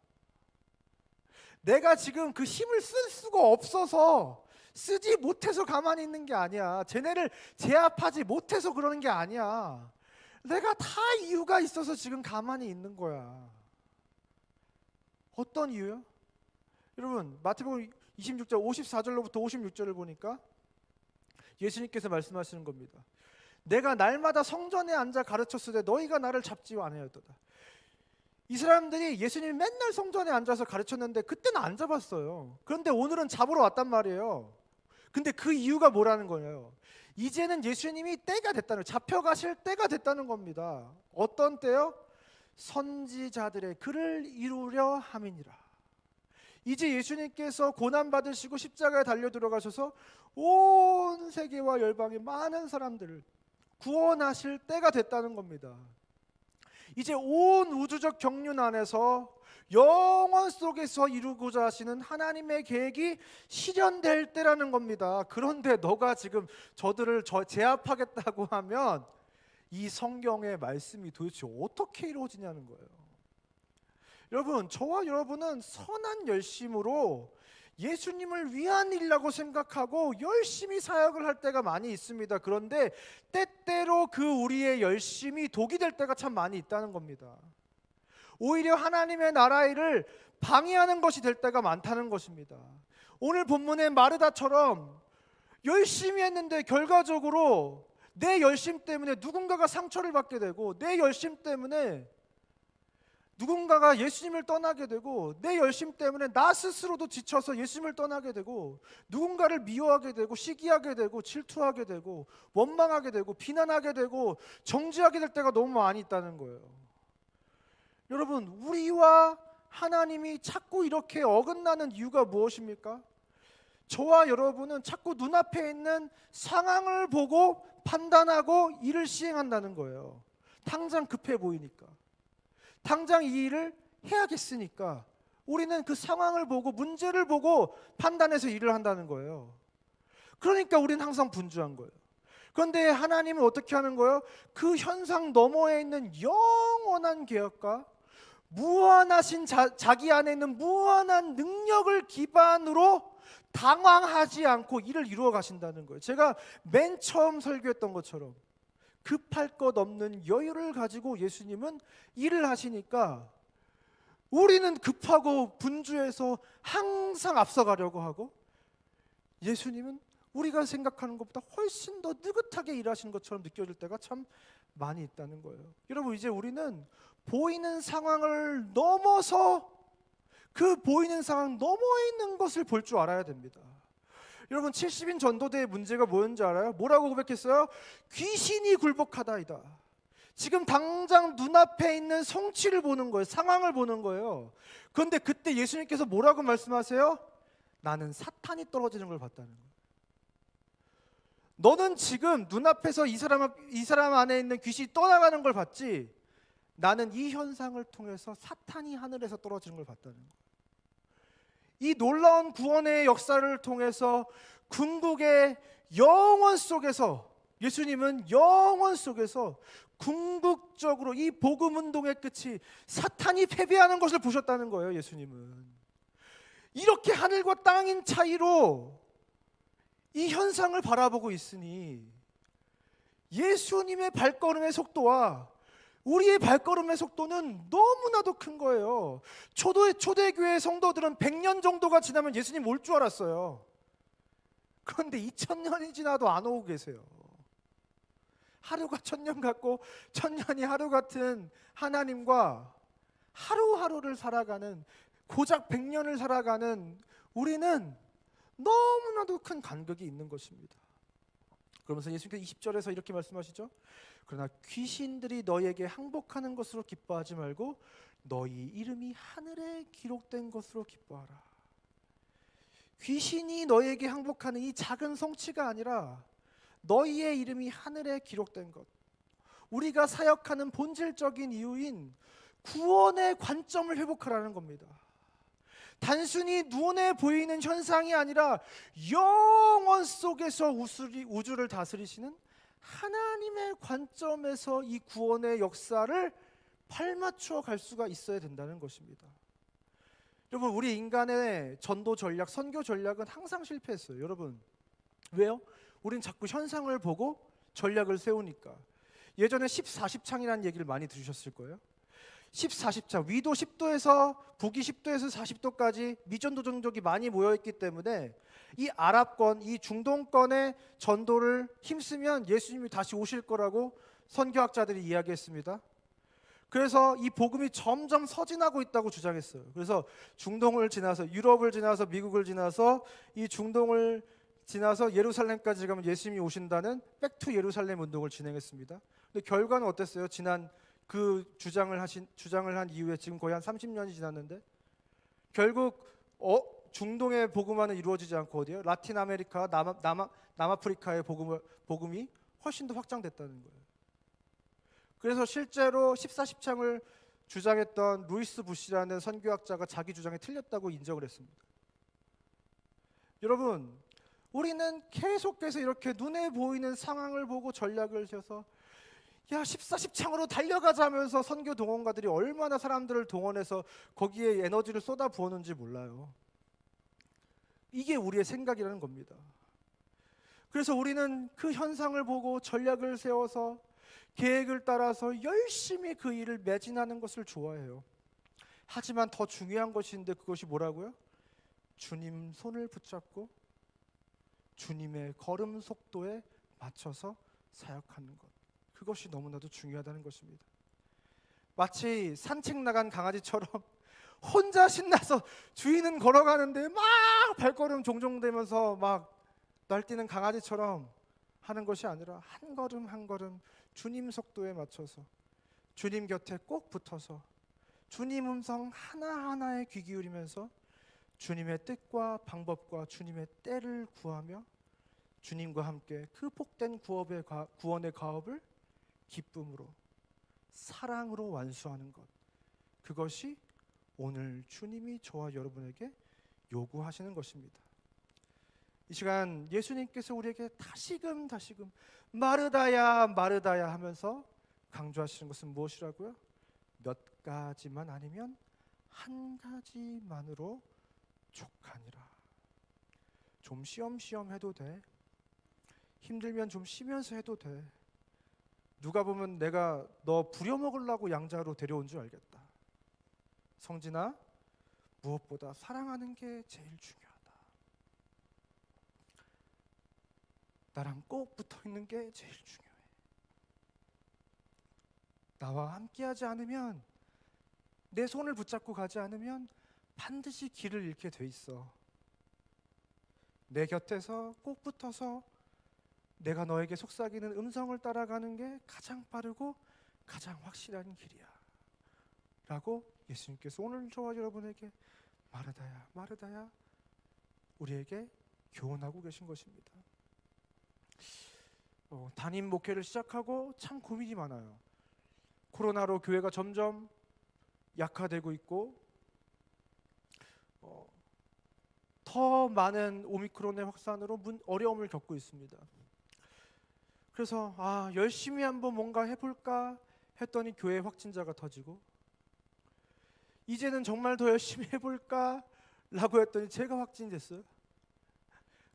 내가 지금 그 힘을 쓸 수가 없어서, 쓰지 못해서 가만히 있는 게 아니야. 쟤네를 제압하지 못해서 그러는 게 아니야. 내가 다 이유가 있어서 지금 가만히 있는 거야. 어떤 이유요? 여러분 마태복음 26장 54절로부터 56절을 보니까 예수님께서 말씀하시는 겁니다. 내가 날마다 성전에 앉아 가르쳤을 때 너희가 나를 잡지 아니하였도다. 이 사람들이 예수님이 맨날 성전에 앉아서 가르쳤는데 그때는 안 잡았어요. 그런데 오늘은 잡으러 왔단 말이에요. 근데 그 이유가 뭐라는 거예요? 이제는 예수님이 때가 됐다는, 잡혀가실 때가 됐다는 겁니다. 어떤 때요? 선지자들의 글을 이루려 함이니라. 이제 예수님께서 고난받으시고 십자가에 달려 들어가셔서 온 세계와 열방의 많은 사람들을 구원하실 때가 됐다는 겁니다. 이제 온 우주적 경륜 안에서 영원 속에서 이루고자 하시는 하나님의 계획이 실현될 때라는 겁니다. 그런데 너가 지금 저들을 제압하겠다고 하면 이 성경의 말씀이 도대체 어떻게 이루어지냐는 거예요. 여러분, 저와 여러분은 선한 열심으로 예수님을 위한 일이라고 생각하고 열심히 사역을 할 때가 많이 있습니다. 그런데 때때로 그 우리의 열심이 독이 될 때가 참 많이 있다는 겁니다. 오히려 하나님의 나라 일을 방해하는 것이 될 때가 많다는 것입니다. 오늘 본문의 마르다처럼 열심히 했는데 결과적으로 내 열심 때문에 누군가가 상처를 받게 되고, 내 열심 때문에 누군가가 예수님을 떠나게 되고, 내 열심 때문에 나 스스로도 지쳐서 예수님을 떠나게 되고, 누군가를 미워하게 되고 시기하게 되고 질투하게 되고 원망하게 되고 비난하게 되고 정죄하게 될 때가 너무 많이 있다는 거예요. 여러분, 우리와 하나님이 자꾸 이렇게 어긋나는 이유가 무엇입니까? 저와 여러분은 자꾸 눈앞에 있는 상황을 보고 판단하고 일을 시행한다는 거예요. 당장 급해 보이니까, 당장 이 일을 해야겠으니까 우리는 그 상황을 보고 문제를 보고 판단해서 일을 한다는 거예요. 그러니까 우리는 항상 분주한 거예요. 그런데 하나님은 어떻게 하는 거예요? 그 현상 너머에 있는 영원한 계획과 무한하신 자기 안에 있는 무한한 능력을 기반으로 당황하지 않고 일을 이루어 가신다는 거예요. 제가 맨 처음 설교했던 것처럼 급할 것 없는 여유를 가지고 예수님은 일을 하시니까 우리는 급하고 분주해서 항상 앞서가려고 하고, 예수님은 우리가 생각하는 것보다 훨씬 더 느긋하게 일하시는 것처럼 느껴질 때가 참 많이 있다는 거예요. 여러분, 이제 우리는 보이는 상황을 넘어서 그 보이는 상황 너머에 있는 것을 볼 줄 알아야 됩니다. 여러분, 70인 전도대의 문제가 뭐였는지 알아요? 뭐라고 고백했어요? 귀신이 굴복하다이다. 지금 당장 눈앞에 있는 성취를 보는 거예요. 상황을 보는 거예요. 그런데 그때 예수님께서 뭐라고 말씀하세요? 나는 사탄이 떨어지는 걸 봤다는 거예요. 너는 지금 눈앞에서 이 사람 안에 있는 귀신이 떠나가는 걸 봤지, 나는 이 현상을 통해서 사탄이 하늘에서 떨어지는 걸 봤다는 거예요. 이 놀라운 구원의 역사를 통해서 궁극의 영원 속에서, 예수님은 영원 속에서 궁극적으로 이 복음 운동의 끝이 사탄이 패배하는 것을 보셨다는 거예요. 예수님은 이렇게 하늘과 땅인 차이로 이 현상을 바라보고 있으니 예수님의 발걸음의 속도와 우리의 발걸음의 속도는 너무나도 큰 거예요. 초대교회 성도들은 100년 정도가 지나면 예수님 올 줄 알았어요. 그런데 2000년이 지나도 안 오고 계세요. 하루가 1000년 같고 1000년이 하루 같은 하나님과 하루하루를 살아가는, 고작 100년을 살아가는 우리는 너무나도 큰 간격이 있는 것입니다. 그러면서 예수님께서 20절에서 이렇게 말씀하시죠. 그러나 귀신들이 너희에게 항복하는 것으로 기뻐하지 말고 너희 이름이 하늘에 기록된 것으로 기뻐하라. 귀신이 너희에게 항복하는 이 작은 성취가 아니라 너희의 이름이 하늘에 기록된 것, 우리가 사역하는 본질적인 이유인 구원의 관점을 회복하라는 겁니다. 단순히 눈에 보이는 현상이 아니라 영원 속에서 우주를 다스리시는 하나님의 관점에서 이 구원의 역사를 발맞춰 갈 수가 있어야 된다는 것입니다. 여러분, 우리 인간의 전도 전략, 선교 전략은 항상 실패했어요. 여러분, 왜요? 우린 자꾸 현상을 보고 전략을 세우니까. 예전에 10-40창이라는 얘기를 많이 들으셨을 거예요. 10-40창, 위도 10도에서 북위 10도에서 40도까지 미전도적족이 많이 모여있기 때문에 이 아랍권, 이 중동권의 전도를 힘쓰면 예수님이 다시 오실 거라고 선교학자들이 이야기했습니다. 그래서 이 복음이 점점 서진하고 있다고 주장했어요. 그래서 중동을 지나서, 유럽을 지나서, 미국을 지나서, 이 중동을 지나서 예루살렘까지 가면 예수님이 오신다는 백투 예루살렘 운동을 진행했습니다. 근데 결과는 어땠어요? 지난 그 주장을 한 이후에 지금 거의 한 30년이 지났는데 결국 중동의 복음화는 이루어지지 않고 어디요? 라틴 아메리카, 남아프리카의 복음이 훨씬 더 확장됐다는 거예요. 그래서 실제로 14-10창을 주장했던 루이스 부시라는 선교학자가 자기 주장에 틀렸다고 인정을 했습니다. 여러분, 우리는 계속해서 이렇게 눈에 보이는 상황을 보고 전략을 세워서 14-10창으로 달려가자면서 선교 동원가들이 얼마나 사람들을 동원해서 거기에 에너지를 쏟아부었는지 몰라요. 이게 우리의 생각이라는 겁니다. 그래서 우리는 그 현상을 보고 전략을 세워서 계획을 따라서 열심히 그 일을 매진하는 것을 좋아해요. 하지만 더 중요한 것인데 그것이 뭐라고요? 주님 손을 붙잡고 주님의 걸음 속도에 맞춰서 사역하는 것. 그것이 너무나도 중요하다는 것입니다. 마치 산책 나간 강아지처럼 혼자 신나서 주인은 걸어가는데 막 발걸음 종종대면서 막 날뛰는 강아지처럼 하는 것이 아니라 한 걸음 한 걸음 주님 속도에 맞춰서 주님 곁에 꼭 붙어서 주님 음성 하나하나에 귀 기울이면서 주님의 뜻과 방법과 주님의 때를 구하며 주님과 함께 그 복된 구원의 가업을 기쁨으로 사랑으로 완수하는 것, 그것이 오늘 주님이 저와 여러분에게 요구하시는 것입니다. 이 시간 예수님께서 우리에게 다시금 마르다야 마르다야 하면서 강조하시는 것은 무엇이라고요? 몇 가지만 아니면 한 가지만으로 족하니라. 좀 쉬엄쉬엄 해도 돼. 힘들면 좀 쉬면서 해도 돼. 누가 보면 내가 너 부려먹으려고 양자로 데려온 줄 알겠다. 성진아, 무엇보다 사랑하는 게 제일 중요하다. 나랑 꼭 붙어있는 게 제일 중요해. 나와 함께하지 않으면, 내 손을 붙잡고 가지 않으면 반드시 길을 잃게 돼 있어. 내 곁에서 꼭 붙어서 내가 너에게 속삭이는 음성을 따라가는 게 가장 빠르고 가장 확실한 길이야 라고 예수님께서 오늘 저와 여러분에게 마르다야 마르다야 우리에게 교훈하고 계신 것입니다. 담임 목회를 시작하고 참 고민이 많아요. 코로나로 교회가 점점 약화되고 있고 더 많은 오미크론의 확산으로 어려움을 겪고 있습니다. 그래서 열심히 한번 뭔가 해볼까 했더니 교회 확진자가 터지고, 이제는 정말 더 열심히 해볼까 라고 했더니 제가 확진됐어요.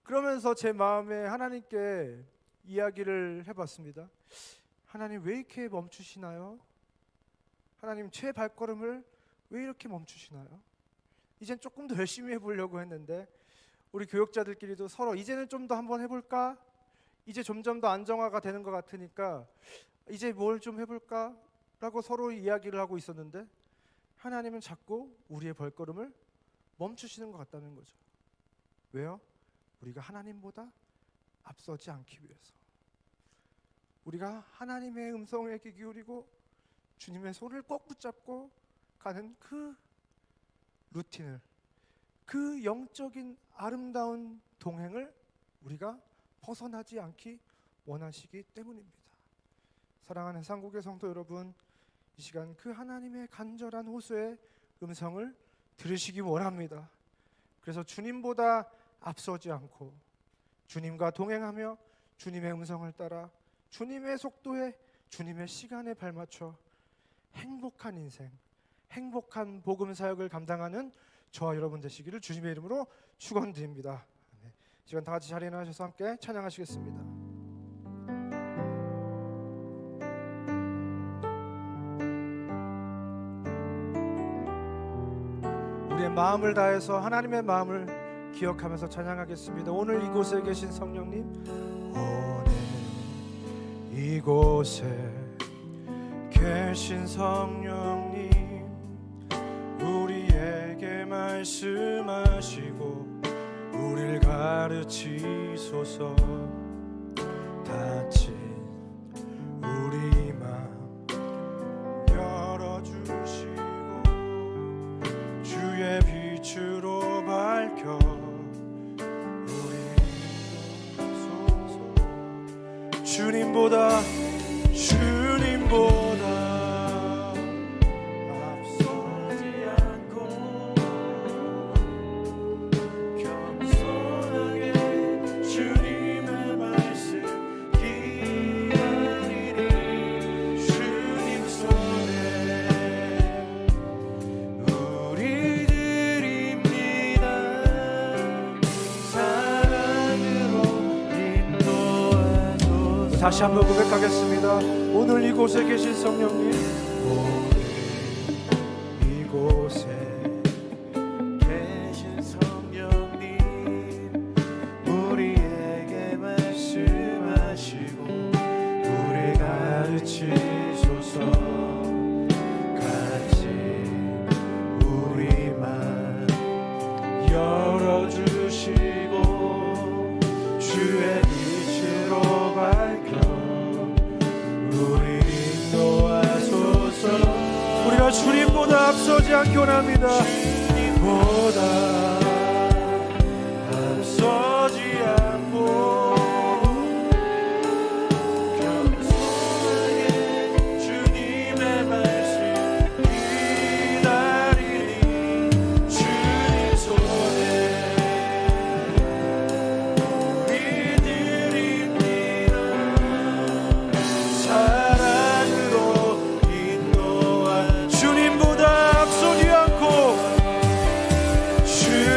그러면서 제 마음에 하나님께 이야기를 해봤습니다. 하나님, 왜 이렇게 멈추시나요? 하나님, 제 발걸음을 왜 이렇게 멈추시나요? 이젠 조금 더 열심히 해보려고 했는데 우리 교역자들끼리도 서로 이제는 좀 더 한번 해볼까? 이제 점점 더 안정화가 되는 것 같으니까 이제 뭘 좀 해볼까? 라고 서로 이야기를 하고 있었는데 하나님은 자꾸 우리의 발걸음을 멈추시는 것 같다는 거죠. 왜요? 우리가 하나님보다 앞서지 않기 위해서. 우리가 하나님의 음성에 귀 기울이고 주님의 손을 꼭 붙잡고 가는 그 루틴을, 그 영적인 아름다운 동행을 우리가 벗어나지 않기 원하시기 때문입니다. 사랑하는 한국의 성도 여러분, 이 시간 그 하나님의 간절한 호소의 음성을 들으시기 원합니다. 그래서 주님보다 앞서지 않고 주님과 동행하며 주님의 음성을 따라 주님의 속도에 주님의 시간에 발맞춰 행복한 인생, 행복한 복음 사역을 감당하는 저와 여러분 되시기를 주님의 이름으로 축원드립니다. 네, 시간 다 같이 자리에 나셔서 함께 찬양하시겠습니다. 우리의 마음을 다해서 하나님의 마음을 기억하면서 찬양하겠습니다. 오늘 이곳에 계신 성령님, 오늘 이곳에 계신 성령님, 우리에게 말씀하시고 우리를 가르치소서. 닫힌 우리 마음 열어주시고 주의 빛으로 밝혀 우리 소서. 주님보다 앞서지 않고 겸손하게 주님의 말씀 기다리니 주님 손에 우리 드립니다. 사랑으로 인도하소서. 다시 한번 고백하겠습니다. 오늘 이곳에 계신 성령님, 오늘 이곳에 계신 성령님, 우리에게 말씀하시고 우리 가르치소서. 같이 우리 맘 열어주시고 주의 빛으로 밝혀 우리 인도하소서. 우리가 주님보다 앞서지 않기 원합니다. 주님보다 앞서지 않고 겸손하게 주님의 말씀 기다리니 주님 손에 우리 드립니다. 사랑으로 인도한 주님보다 앞서지 않고 주님보다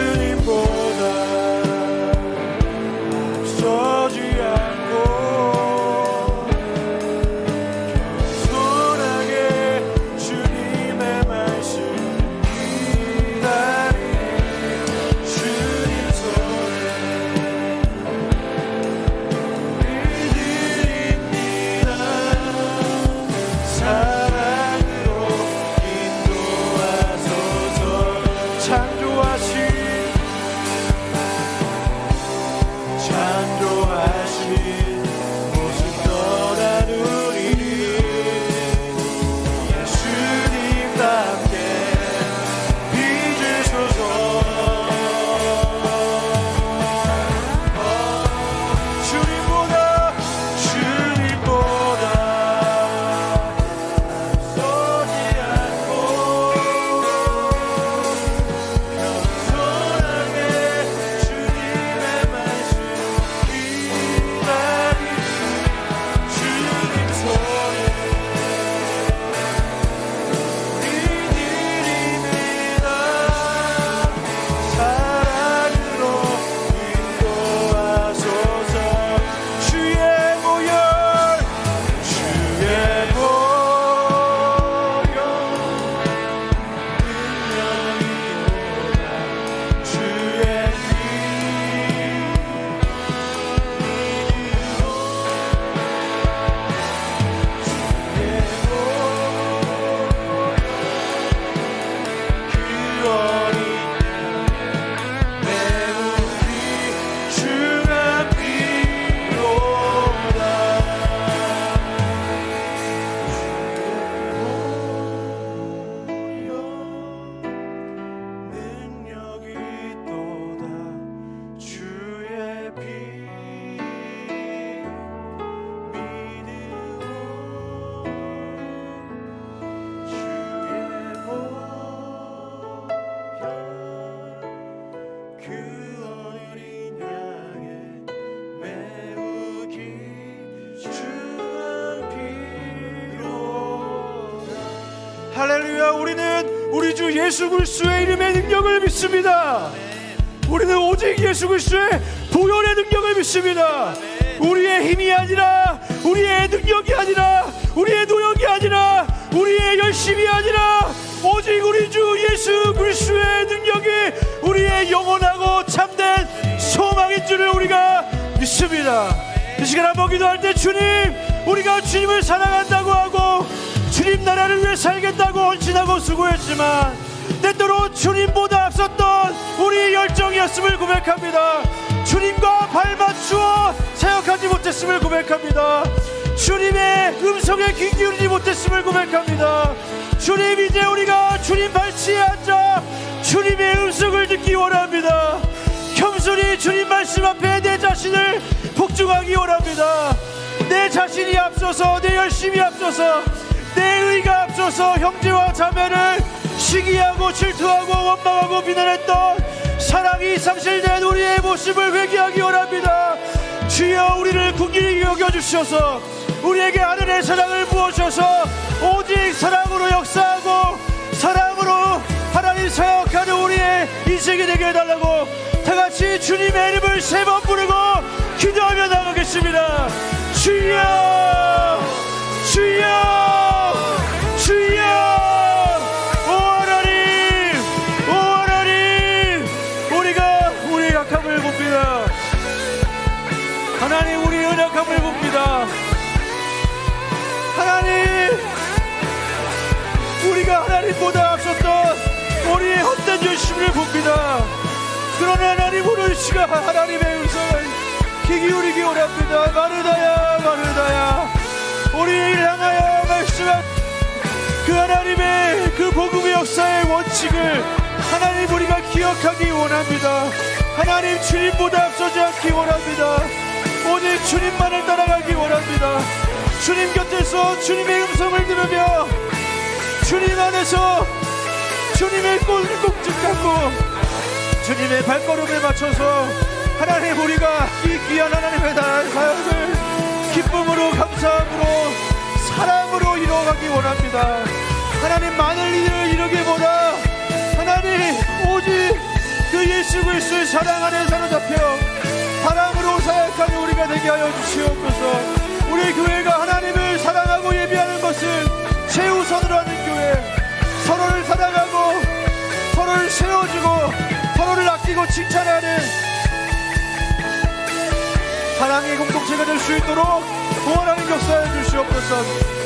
할렐루야. 우리는 우리 주 예수 그리스도의 이름의 능력을 믿습니다. 우리는 오직 예수 그리스도의 보혈의 능력을 믿습니다. 우리의 힘이 아니라, 우리의 능력이 아니라, 우리의 노력이 아니라, 우리의 열심이 아니라 오직 우리 주 예수 그리스도의 능력이 우리의 영원하고 참된 소망인 줄을 우리가 믿습니다. 이 시간 한번 기도할 때, 주님, 우리가 주님을 사랑한다고 하고 주님 나라를 위해 살겠다고 헌신하고 수고했지만 때때로 주님보다 앞섰던 우리의 열정이었음을 고백합니다. 주님과 발맞추어 사역하지 못했음을 고백합니다. 주님의 음성에 귀 기울이지 못했음을 고백합니다. 주님, 이제 우리가 주님 발치에 앉아 주님의 음성을 듣기 원합니다. 겸손히 주님 말씀 앞에 내 자신을 복종하기 원합니다. 내 자신이 앞서서, 내 열심이 앞서서, 내 의가 앞서서 형제와 자매를 시기하고 질투하고 원망하고 비난했던 사랑이 상실된 우리의 모습을 회개하기 원합니다. 주여, 우리를 긍휼히 여겨주셔서 우리에게 하늘의 사랑을 부어주셔서 오직 사랑으로 역사하고 사랑으로 하나님 사역하는 우리의 인생이 되게 해달라고 다같이 주님의 이름을 3번 부르고 기도하며 나가겠습니다. 주여, 주여, 주여. 오 하나님, 오 하나님, 우리가 우리의 약함을 봅니다. 하나님, 우리의 연약함을 봅니다. 하나님, 우리가 하나님보다 앞섰던 우리의 헛된 열심을 봅니다. 그러나 하나님, 오늘 시간 하나님의 음성을 귀 기울이기 원합니다. 마르다야, 마르다야. 우리를 향하여 말씀한 그 하나님의 그 복음의 역사의 원칙을 하나님, 우리가 기억하기 원합니다. 하나님, 주님보다 앞서지 않기 원합니다. 오직 주님만을 따라가기 원합니다. 주님 곁에서 주님의 음성을 들으며 주님 안에서 주님의 꼴을 꼭 붙잡고 주님의 발걸음에 맞춰서 하나님, 우리가 이 귀한 하나님의 사역을 기쁨으로, 감사함으로, 사랑으로 이루어가기 원합니다. 하나님, 많은 일을 이루기보다 하나님, 오직 그 예수 그리스도의 사랑 안에 사로잡혀 사랑으로 사역하는 우리가 되게 하여 주시옵소서. 우리 교회가 하나님을 사랑하고 예배하는 것은 최우선으로 하는 교회, 서로를 사랑하고 서로를 세워주고 서로를 아끼고 칭찬하는 사랑의 공동체가 될 수 있도록 구원하는 역사해 주시옵소서.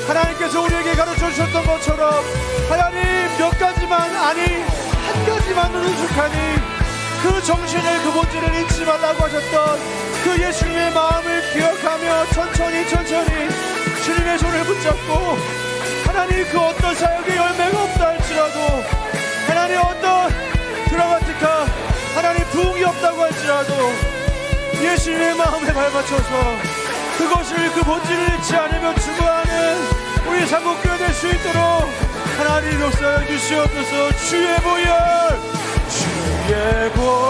하나님께서 우리에게 가르쳐 주셨던 것처럼 하나님, 몇 가지만, 아니 한 가지만으로 익숙하니 그 정신을, 그 본질을 잊지 말라고 하셨던 그 예수님의 마음을 기억하며 천천히 주님의 손을 붙잡고 하나님, 그 어떤 사역의 열매가 없다 할지라도 하나님, 어떤 드라마틱한 하나님 부흥이 없다고 할지라도 예수님의 마음에 발맞춰서 그것을, 그 본질을 잊지 않으며 추구하는 우리 삼국교회 될 수 있도록 하나님 역사해 주시옵소서. 주의 보혈, 주의 보혈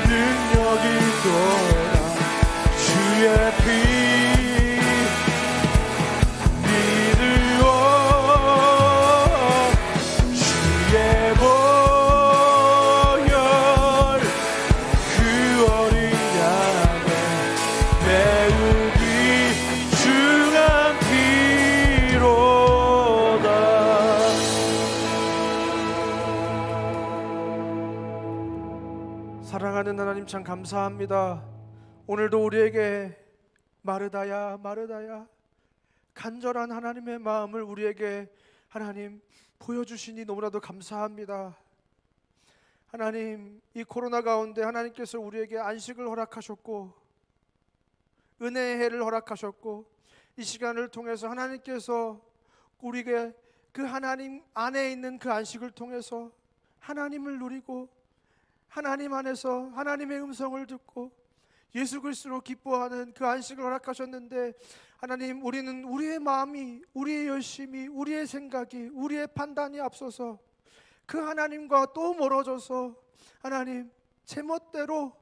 능력이 있도다. 주의 피 사랑하는 하나님, 참 감사합니다. 오늘도 우리에게 마르다야, 마르다야, 간절한 하나님의 마음을 우리에게 하나님 보여주시니 너무나도 감사합니다. 하나님, 이 코로나 가운데 하나님께서 우리에게 안식을 허락하셨고 은혜의 해를 허락하셨고 이 시간을 통해서 하나님께서 우리에게 그 하나님 안에 있는 그 안식을 통해서 하나님을 누리고 하나님 안에서 하나님의 음성을 듣고 예수 그리스도로 기뻐하는 그 안식을 허락하셨는데 하나님, 우리는 우리의 마음이, 우리의 열심이, 우리의 생각이, 우리의 판단이 앞서서 그 하나님과 또 멀어져서 하나님 제멋대로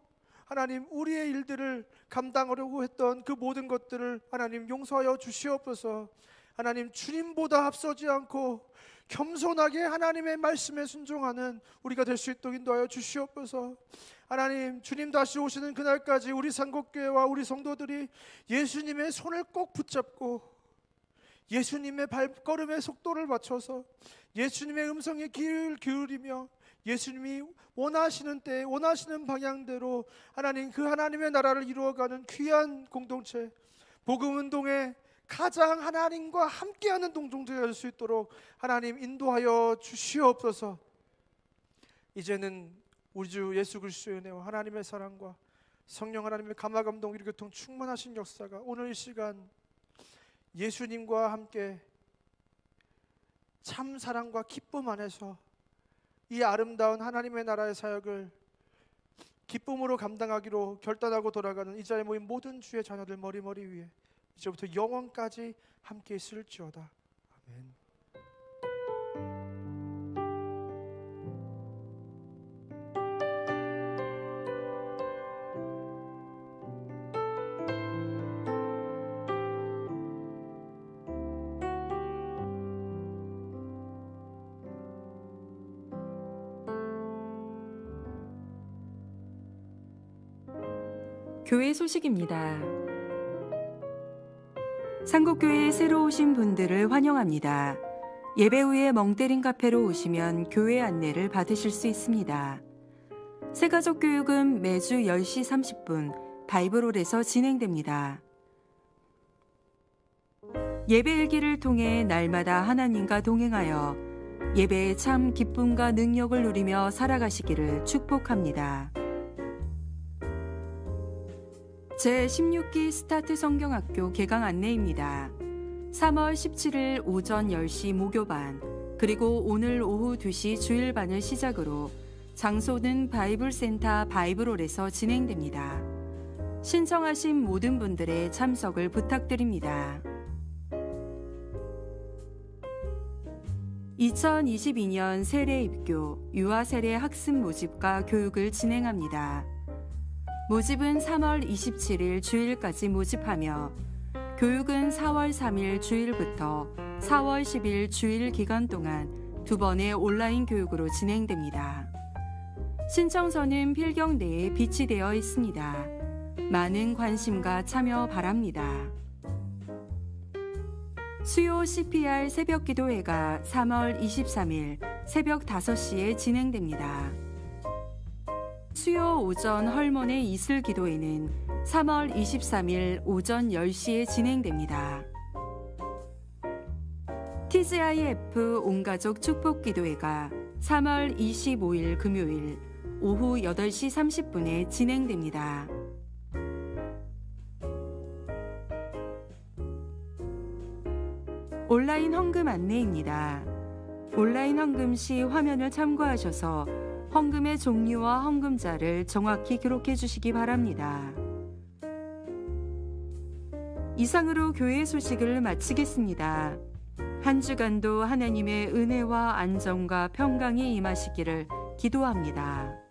하나님 우리의 일들을 감당하려고 했던 그 모든 것들을 하나님 용서하여 주시옵소서. 하나님 주님보다 앞서지 않고 겸손하게 하나님의 말씀에 순종하는 우리가 될 수 있도록 인도하여 주시옵소서. 하나님 주님 다시 오시는 그날까지 우리 상곡교회와 우리 성도들이 예수님의 손을 꼭 붙잡고 예수님의 발걸음의 속도를 맞춰서 예수님의 음성에 귀를 기울이며 예수님이 원하시는 때 원하시는 방향대로 하나님 그 하나님의 나라를 이루어가는 귀한 공동체, 복음운동의 가장 하나님과 함께하는 공동체가 될 수 있도록 하나님 인도하여 주시옵소서. 이제는 우리 주 예수 그리스도의 은혜와 하나님의 사랑과 성령 하나님의 감화 감동 위로 교통 충만하신 역사가 오늘 이 시간 예수님과 함께 참 사랑과 기쁨 안에서 이 아름다운 하나님의 나라의 사역을 기쁨으로 감당하기로 결단하고 돌아가는 이 자리에 모인 모든 주의 자녀들 머리 위에 이제부터 영원까지 함께 있을지어다. 아멘. 교회 소식입니다. 상곡교회에 새로 오신 분들을 환영합니다. 예배 후에 멍때린 카페로 오시면 교회 안내를 받으실 수 있습니다. 새가족 교육은 매주 10시 30분 바이블홀에서 진행됩니다. 예배 일기를 통해 날마다 하나님과 동행하여 예배의 참 기쁨과 능력을 누리며 살아가시기를 축복합니다. 제16기 스타트 성경학교 개강 안내입니다. 3월 17일 오전 10시 모교반, 그리고 오늘 오후 2시 주일반을 시작으로 장소는 바이블센터 바이블홀에서 진행됩니다. 신청하신 모든 분들의 참석을 부탁드립니다. 2022년 세례 입교, 유아 세례 학습 모집과 교육을 진행합니다. 모집은 3월 27일 주일까지 모집하며 교육은 4월 3일 주일부터 4월 10일 주일 기간 동안 2번의 온라인 교육으로 진행됩니다. 신청서는 필경 내에 비치되어 있습니다. 많은 관심과 참여 바랍니다. 수요 CPR 새벽기도회가 3월 23일 새벽 5시에 진행됩니다. 수요 오전 헐몬의 이슬기도회는 3월 23일 오전 10시에 진행됩니다. TGIF 온가족 축복기도회가 3월 25일 금요일 오후 8시 30분에 진행됩니다. 온라인 헌금 안내입니다. 온라인 헌금 시 화면을 참고하셔서 헌금의 종류와 헌금자를 정확히 기록해 주시기 바랍니다. 이상으로 교회 소식을 마치겠습니다. 한 주간도 하나님의 은혜와 안정과 평강이 임하시기를 기도합니다.